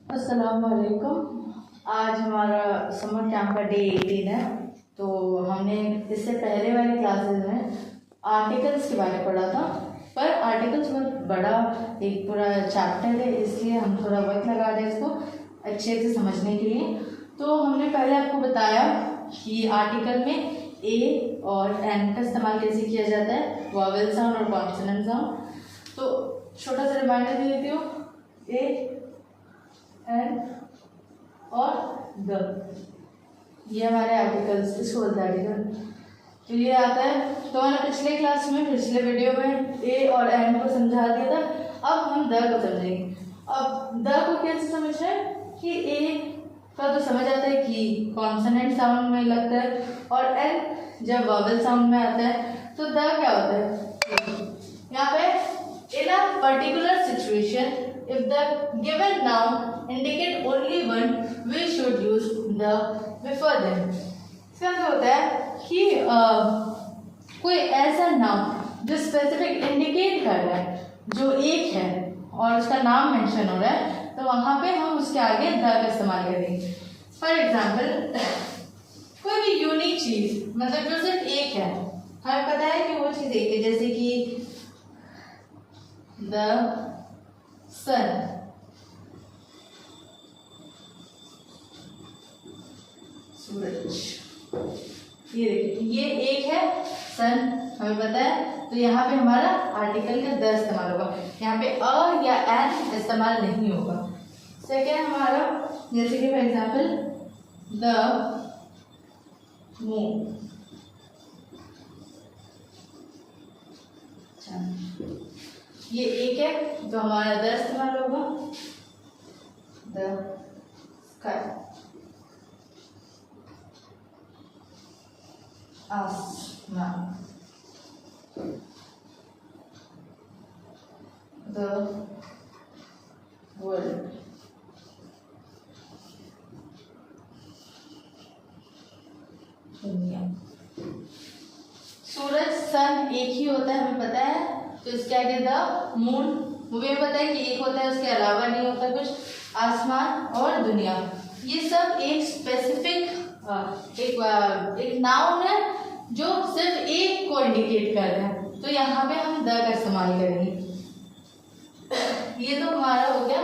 अस्सलाम वालेकुम। आज हमारा समर कैंप का डे 18 है। तो हमने इससे पहले वाली क्लासेस में आर्टिकल्स के बारे में पढ़ा था, पर आर्टिकल्स बहुत बड़ा एक पूरा चैप्टर है, इसलिए हम थोड़ा वक्त लगा रहे हैं इसको अच्छे से समझने के लिए। तो हमने पहले आपको बताया कि आर्टिकल में ए और एन का इस्तेमाल कैसे किया जाता है, वॉवेल साउंड और कॉन्सोनेंट साउंड। तो छोटा सा रिमाइंडर दे देती हूँ, ए एन और द, ये हमारे आर्टिकल्स, इसको बोलते हैं आर्टिकल। तो ये आता है, तो मैंने पिछले क्लास में पिछले वीडियो में ए और एन को समझा दिया था। अब हम द को समझेंगे। अब द को कैसे समझ रहे हैं कि ए का तो समझ आता है कि कॉन्सोनेंट साउंड में लगता है, और एन जब वॉवेल साउंड में आता है। तो द क्या होता है, यहाँ पे in a particular situation if the given noun indicate only one, we should use the before them। इसका क्या होता है कि कोई ऐसा नाउन जो स्पेसिफिक इंडिकेट कर रहा है, जो एक है और उसका नाम मेंशन हो रहा है, तो वहाँ पे हम उसके आगे द का इस्तेमाल करेंगे। फॉर एग्जाम्पल, कोई भी यूनिक चीज, मतलब जो सिर्फ एक है, हमें पता है कि वो चीज़ एक है, जैसे कि द सन, सूरज, ये देखिए ये एक है, सन हमें पता है, तो यहाँ पे हमारा आर्टिकल का द इस्तेमाल होगा, यहाँ पे अ या एन इस्तेमाल नहीं होगा। सेकेंड हमारा, जैसे कि फॉर एग्जाम्पल द मून, ये एक है तो हमारा द इस्तेमाल होगा, द स्काई, आसमान, द वर्ल्ड, दुनिया। सूरज सन एक ही होता है हमें पता है, तो इसके आगे द मून, वो भी पता है कि एक होता है, उसके अलावा नहीं होता कुछ, आसमान और दुनिया। ये सब एक स्पेसिफिक एक नाउन है जो सिर्फ एक को इंडिकेट कर रहा है, तो यहाँ पे हम द का इस्तेमाल करेंगे। ये तो हमारा हो गया।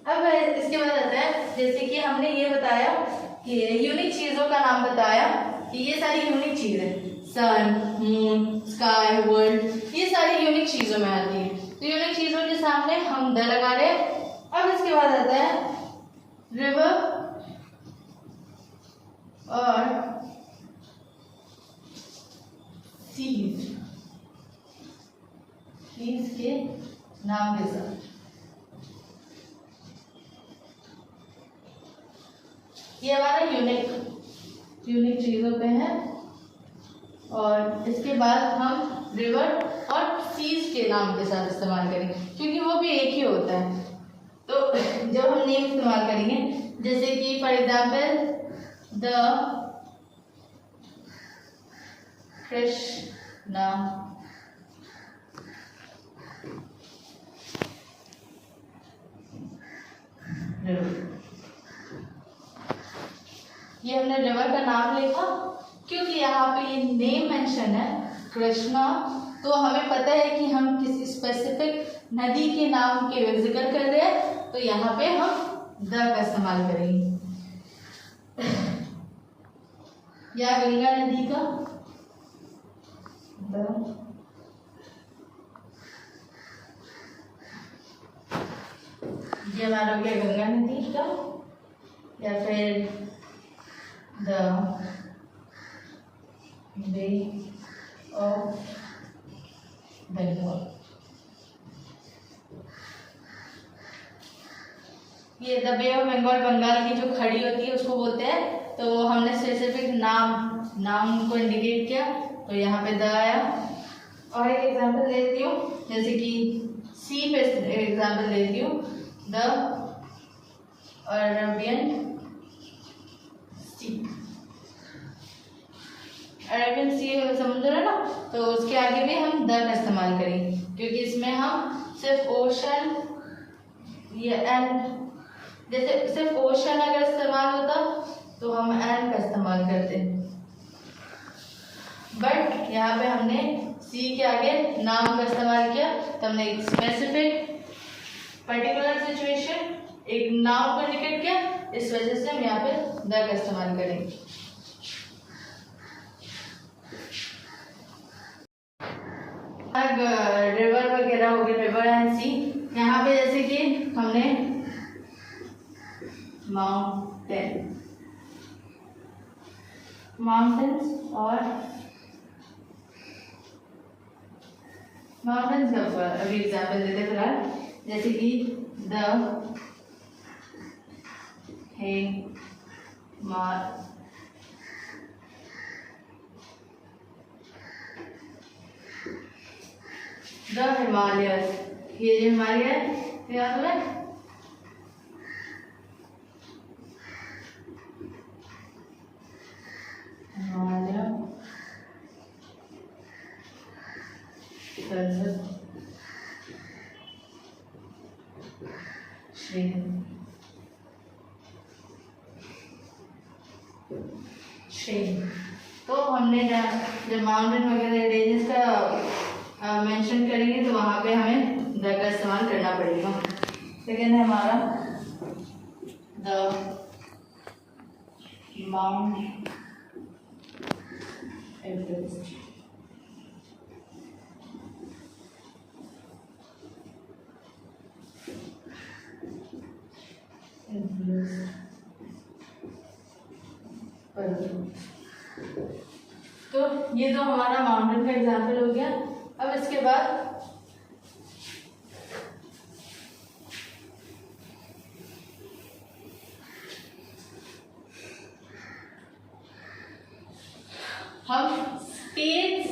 अब इसके बाद आता है, जैसे कि हमने ये बताया कि यूनिक चीजों का नाम बताया कि ये सारी यूनिक चीजें, सन, मून, स्काई, वर्ल्ड, ये सारी यूनिक चीजों में आती है। तो यूनिक चीजों के सामने हम द लगा रहे हैं। अब इसके बाद आता है रिवर और सीज, सीज के नाम के साथ। ये हमारा यूनिक चीजों पे है, और इसके बाद हम रिवर और सीज के नाम के साथ इस्तेमाल करेंगे, क्योंकि वो भी एक ही होता है। तो जब हम नेम इस्तेमाल करेंगे, जैसे कि फॉर एग्जाम्पल द कृष्णा, ये हमने रिवर का नाम लिखा क्योंकि यहाँ पे ये नेम मेंशन है कृष्णा, तो हमें पता है कि हम किसी स्पेसिफिक नदी के नाम के जिक्र कर रहे हैं, तो यहाँ पे हम द का इस्तेमाल करेंगे। या गंगा नदी का द, ये हमारा हो गया गंगा नदी का, या फिर the of of Bengal, the bay of of Bengal, बंगाल की जो खड़ी होती है उसको बोलते हैं। तो हमने स्पेसिफिक नाम को इंडिकेट किया, तो यहाँ पे द आया। और एक एग्जांपल लेती हूँ, जैसे कि सी पे एग्जांपल लेती हूँ, द अरेबियन सी, अरेबियन सी समुद्र है ना, तो उसके आगे भी हम द का इस्तेमाल करेंगे, क्योंकि जिसमें हम सिर्फ ओशन या एंड, जैसे सिर्फ ओशन अगर इस्तेमाल होता तो हम एंड का इस्तेमाल करते, बट यहाँ पे हमने सी के आगे नाम का इस्तेमाल किया, तो हमने एक स्पेसिफिक पर्टिकुलर सिचुएशन एक नाम को इंडिकेट किया, इस वजह से हम यहाँ पे द का इस्तेमाल करेंगे। रिवर वगैरह हो गया, रिवर एंड सी, यहाँ पे जैसे कि हमने माउंटेन्स और माउंटेन्स का अभी एग्जाम्पल देते फिलहाल, जैसे कि द हिमालयस, ये जो हिमालय है याद है, हिमालय श्रेणी। तो हमने जब माउंटेन वगैरह रेंजेस का मेंशन करेंगे तो वहाँ पे हमें द का इस्तेमाल करना पड़ेगा। सेकेंड है हमारा द माउंट एवरेस्ट। तो ये तो हमारा माउंटेन का एग्जाम्पल हो गया। अब इसके बाद हम स्टेट्स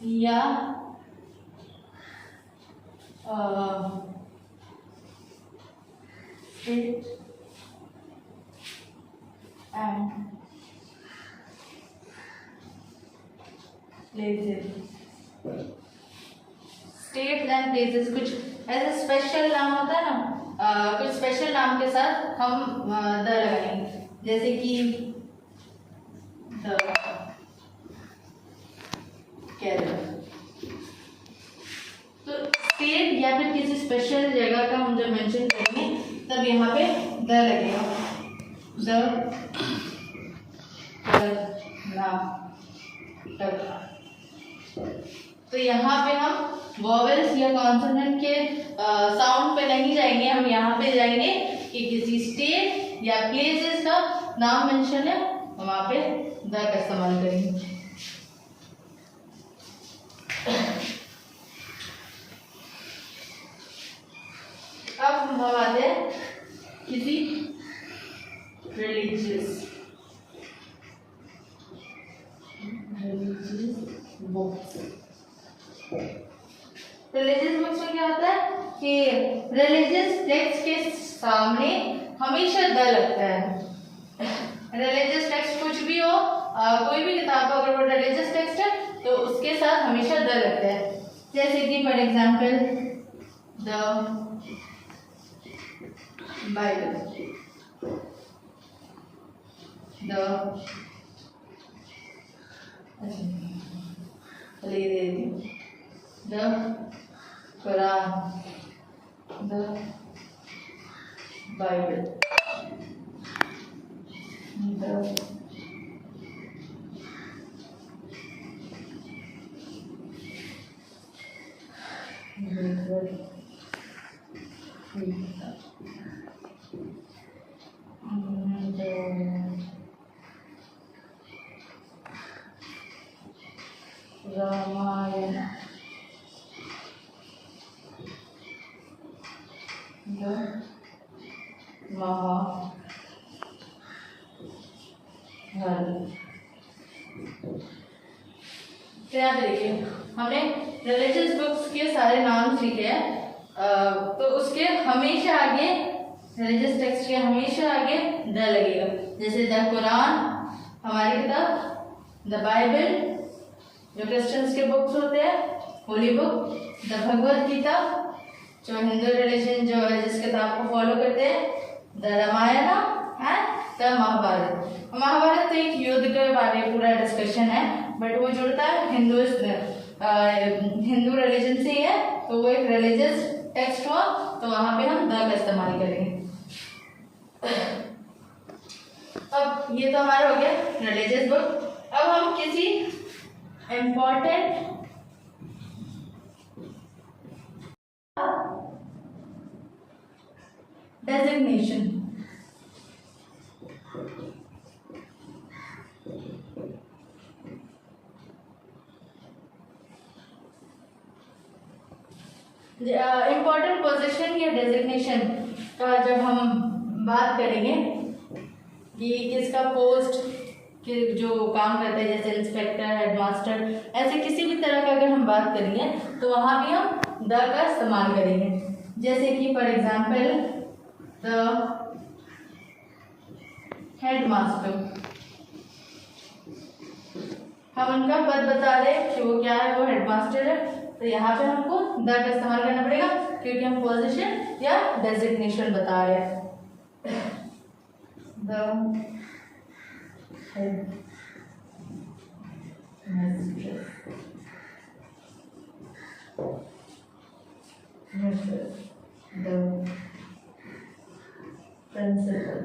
या state and places, states and places कुछ ऐसे स्पेशल नाम होता है ना, कुछ स्पेशल नाम के साथ हम द लगाएंगे, जैसे कि द केरला। तो स्टेट या फिर किसी स्पेशल जगह का हम जब मेंशन करेंगे तब यहाँ पे द लगेगा, द तो यहाँ पे हम वॉवेल्स या कॉन्सोनेंट के साउंड पे नहीं जाएंगे, हम यहाँ पे जाएंगे कि किसी स्टेट या प्लेसेस का नाम मेंशन है, हम वहाँ पे द का इस्तेमाल करेंगे। अब हम आते हैं किसी रिलीजियस बुक्स। रिलीजियस बुक्स में क्या होता है कि रिलीजियस टेक्स्ट के सामने हमेशा द लगता है। रिलीजियस टेक्स्ट कुछ भी हो, कोई भी किताब अगर वो रिलीजियस टेक्स्ट है तो उसके साथ हमेशा द लगता है। जैसे कि for example the Bible, the Quran, the Bible, Ramayana, Mahabharata. तो यहाँ पे देखिए हमने रिलीजियस बुक्स के सारे नाम लिखे हैं, तो उसके हमेशा आगे रिलीजियस टेक्स्ट के हमेशा आगे द लगेगा। जैसे द कुरान हमारी किताब, द बाइबल जो क्रिश्चियंस के बुक्स होते हैं holy book, the Bhagavad Gita, जो हिंदू रिलीजन जो है जिस किताब को फॉलो करते हैं, the Ramayana and the Mahabharata. Mahabharata तो एक युद्ध के बारे में पूरा डिस्कशन है, बट वो जुड़ता है हिंदू रिलीजन से ही है, तो वो एक रिलीजियस टेक्स्ट हुआ, तो वहाँ पे हम द का इस्तेमाल करेंगे। अब ये तो हमारा हो गया रिलीजियस बुक। अब हम किसी इम्पोर्टेंट डेजिग्नेशन, इम्पोर्टेंट पोजीशन या डेजिग्नेशन का जब हम बात करेंगे कि किसका पोस्ट कि जो काम करता है, जैसे इंस्पेक्टर, हेडमास्टर, ऐसे किसी भी तरह का अगर हम बात करेंगे तो वहाँ भी हम द का इस्तेमाल करेंगे। जैसे कि फॉर एग्जाम्पल द हेडमास्टर, हम उनका पद बता रहे कि वो क्या है, वो हेडमास्टर है, तो यहाँ पे हमको द का इस्तेमाल करना पड़ेगा क्योंकि हम पोजीशन या डेजिग्नेशन बता रहे हैं। The head mistress, the principal,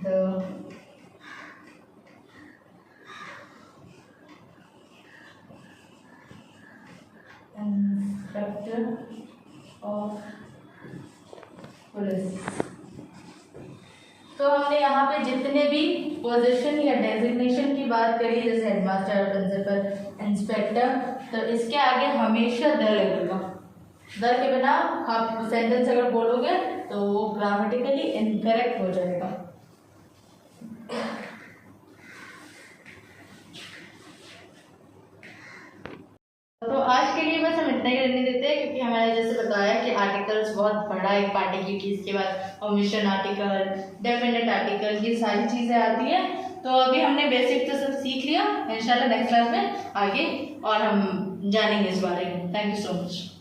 the inspector of police. तो हमने यहाँ पे जितने भी पोजीशन या डेजिग्नेशन की बात करी, जैसे हेडमास्टर, प्रिंसिपल, इंस्पेक्टर, तो इसके आगे हमेशा द लगेगा। द के बिना आप सेंटेंस अगर बोलोगे तो वो ग्रामेटिकली इनकरेक्ट हो जाएगा। तो आज के लिए बस हम इतना ही रहने देते हैं, क्योंकि हमारे जैसे बताया कि आर्टिकल्स बहुत बड़ा एक पार्ट है, क्योंकि इसके बाद ओमिशन आर्टिकल, डेफिनेट आर्टिकल, ये सारी चीज़ें आती है। तो अभी हमने बेसिक तो सब सीख लिया, इंशाल्लाह नेक्स्ट क्लास में आगे और हम जानेंगे इस बारे में। Thank you so much.